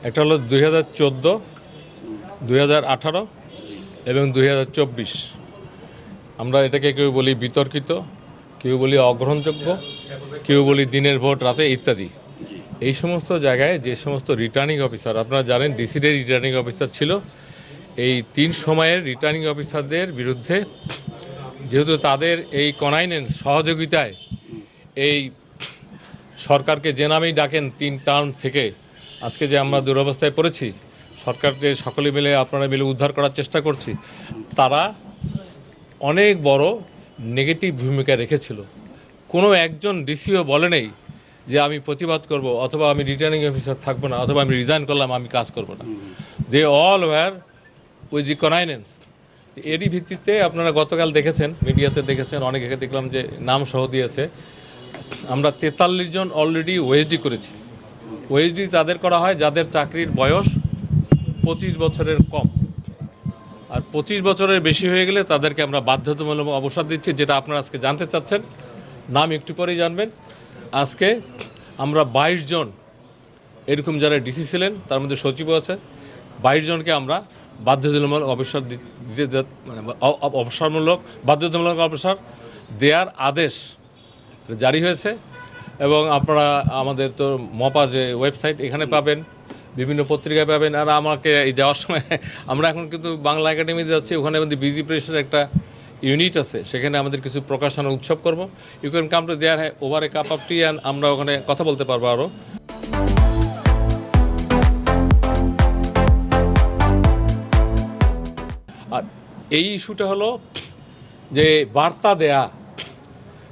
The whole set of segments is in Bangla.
একটা হলো 2014, 2018 এবং 2024। আমরা এটাকে কেউ বলি বিতর্কিত, কেউ বলি অগ্রহণযোগ্য, কেউ বলি দিনের ভোট রাতে ইত্যাদি। এই সমস্ত জায়গায় যে সমস্ত রিটার্নিং অফিসার, আপনারা জানেন ডিসির রিটার্নিং অফিসার ছিল, এই 3 সময়ের রিটার্নিং অফিসারদের বিরুদ্ধে যেহেতু তাদের এই কনাইনেন্স সহযোগিতায় এই সরকারকে যে নামেই ডাকেন 3 টার্ম থেকে আজকে যে আমরা দুরবস্থায় পড়েছি, সরকারকে সকলে মিলে আপনারা মিলে উদ্ধার করার চেষ্টা করছি, তারা অনেক বড় নেগেটিভ ভূমিকা রেখেছিল। কোনো একজন ডিসিও বলে নেই যে আমি প্রতিবাদ করব, অথবা আমি রিটার্নিং অফিসার থাকবো না, অথবা আমি রিজাইন করলাম, আমি কাজ করব না। They all were with the connivance. এরই ভিত্তিতে আপনারা গতকাল দেখেছেন, মিডিয়াতে দেখেছেন, অনেকে দেখলাম যে নাম সহ দিয়েছে। আমরা 43 জন অলরেডি ওএসডি করেছি। ওএসডি তাদের করা হয় যাদের চাকরির বয়স 25 বছরের কম, আর 25 বছরের বেশি হয়ে গেলে তাদেরকে আমরা বাধ্যতামূলক অবসর দিচ্ছি, যেটা আপনারা আজকে জানতে চাচ্ছেন। নাম একটু পরেই জানবেন। আজকে আমরা 22 জন এরকম যারা ডিসি ছিলেন, তার মধ্যে সচিবও আছে, 22 জনকে আমরা বাধ্যতামূলক অবসর দিতে, মানে অবসরমূলক বাধ্যতামূলক অবসর দেওয়ার আদেশ জারি হয়েছে। এবং আপনারা আমাদের তো মপা যে ওয়েবসাইট, এখানে পাবেন, বিভিন্ন পত্রিকায় পাবেন। আর আমাকে এই যাওয়ার সময় আমরা এখন কিন্তু বাংলা একাডেমিতে যাচ্ছি, ওখানে আমাদের বিজি প্রেসের একটা ইউনিট আছে, সেখানে আমাদের কিছু প্রকাশনা উৎসব করব। You can come to there over a cup of tea, and আমরা ওখানে কথা বলতে পারবো আরও। আর এই ইস্যুটা হলো যে বার্তা দেয়া,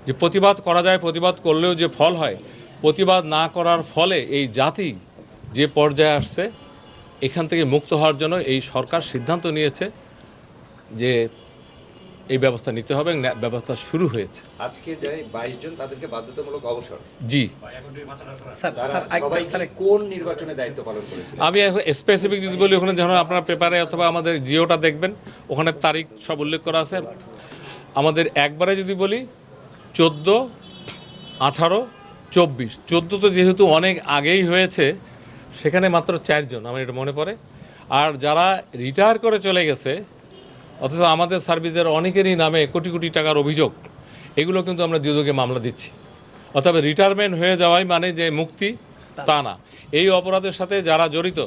যে প্রতিবাদ করা যায়, প্রতিবাদ করলেও যে ফল হয়, প্রতিবাদ না করার ফলে এই জাতি যে পর্যায়ে আসছে, এখান থেকে মুক্ত হওয়ার জন্য এই সরকার সিদ্ধান্ত নিয়েছে যে এই ব্যবস্থা নিতে হবে। ব্যবস্থা শুরু হয়েছে। আজকে যাই 22 জন, তাদেরকে বাধ্যতামূলক অবসর। জি, স্যার কোন নির্বাচনে দায়িত্ব পালন করেছে? আমি এখন স্পেসিফিক যদি বলি, ওখানে যখন আপনার পেপারে অথবা আমাদের জিওটা দেখবেন, ওখানে তারিখ সব উল্লেখ করা আছে। আমাদের একবারে যদি বলি 14, 18, 24। 14 তো যেহেতু অনেক আগেই হয়েছে, সেখানে মাত্র 4 জন আমার এটা মনে পড়ে। আর যারা রিটায়ার করে চলে গেছে, অথচ আমাদের সার্ভিসের অনেকেরই নামে কোটি কোটি টাকার অভিযোগ, এগুলো কিন্তু আমরা দুদকে মামলা দিচ্ছি। অথবা রিটায়ারমেন্ট হয়ে যাওয়াই মানে যে মুক্তি, তা না। এই অপরাধের সাথে যারা জড়িত,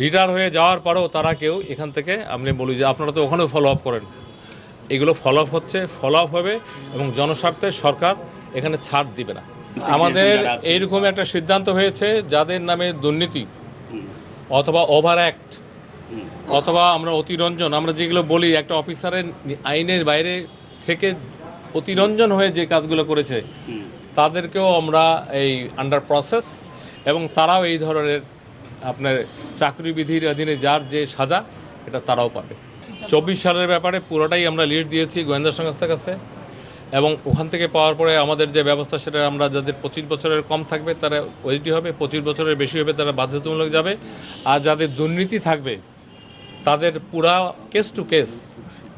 রিটায়ার হয়ে যাওয়ার পরেও তারা কেউ এখান থেকে, আমি বলি যে আপনারা তো ওখানেও ফলো আপ করেন, এগুলো ফলো আপ হচ্ছে, ফলো আপ হবে, এবং জনস্বার্থে সরকার এখানে ছাড় দিবে না। আমাদের এইরকম একটা সিদ্ধান্ত হয়েছে, যাদের নামে দুর্নীতি অথবা ওভার অ্যাক্ট অথবা আমরা অতিরঞ্জন, আমরা যেগুলো বলি, একটা অফিসারের আইনের বাইরে থেকে অতিরঞ্জন হয়ে যে কাজগুলো করেছে, তাদেরকেও আমরা এই আন্ডার প্রসেস, এবং তারাও এই ধরনের আপনার চাকরি বিধির অধীনে যার যে সাজা, এটা তারাও পাবে। 24 সালের ব্যাপারে পুরোটাই আমরা লিড দিয়েছি গোয়েন্দা সংস্থার কাছে, এবং ওখান থেকে পাওয়ার পরে আমাদের যে ব্যবস্থা, সেটা আমরা যাদের 25 বছরের কম থাকবে তারা ওএসডি হবে, 25 বছরের বেশি হবে তারা বাধ্যতামূলক যাবে, আর যাদের দুর্নীতি থাকবে তাদের পুরা কেস টু কেস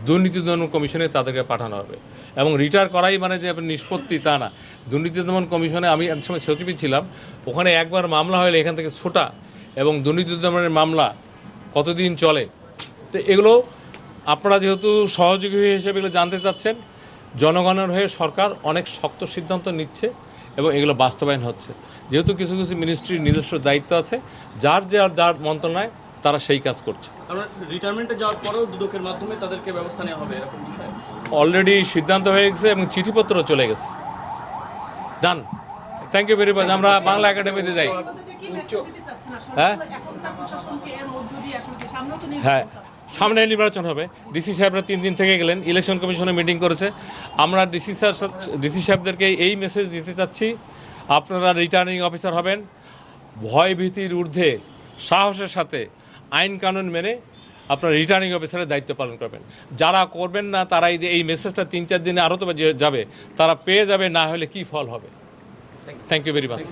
দুর্নীতি দমন কমিশনে তাদেরকে পাঠানো হবে। এবং রিটায়ার করাই মানে যে নিষ্পত্তি, তা না। দুর্নীতি দমন কমিশনে আমি এক সময় সচিবই ছিলাম, ওখানে একবার মামলা হলে এখান থেকে ছোটা, এবং দুর্নীতি দমনের মামলা কতদিন চলে, তো এগুলো আপনারা যেহেতু সহযোগী হিসেবে এগুলো জানতে চাচ্ছেন, জনগণের হয়ে সরকার অনেক শক্ত সিদ্ধান্ত নিচ্ছে এবং এগুলো বাস্তবায়ন হচ্ছে। যেহেতু কিছু কিছু মিনিস্ট্রির নিজস্ব দায়িত্ব আছে, যার মন্ত্রণালয় তারা সেই কাজ করছে। রিটায়ারমেন্টে যাওয়ার পরেও দুদকের মাধ্যমে তাদেরকে ব্যবস্থা নেওয়া হবে, এরকম বিষয় অলরেডি সিদ্ধান্ত হয়ে গেছে এবং চিঠিপত্র চলে গেছে। ডান, থ্যাংক ইউ ভেরি মাচ। আমরা বাংলা একাডেমিতে যাই। হ্যাঁ হ্যাঁ, সামনে নির্বাচন হবে। ডিসি সাহেবরা 3 দিন থেকে গেলেন, ইলেকশন কমিশনে মিটিং করেছে। আমরা ডিসি সাহেবদেরকে এই মেসেজ দিতে চাচ্ছি, আপনারা রিটার্নিং অফিসার হবেন, ভয় ভীতির ঊর্ধ্বে সাহসের সাথে আইন কানুন মেনে আপনারা রিটার্নিং অফিসারের দায়িত্ব পালন করবেন। যারা করবেন না, তারা এই মেসেজটা 3-4 দিনে আরও তো যাবে, তারা পেয়ে যাবে, না হলে কি ফল হবে। Thank you very much.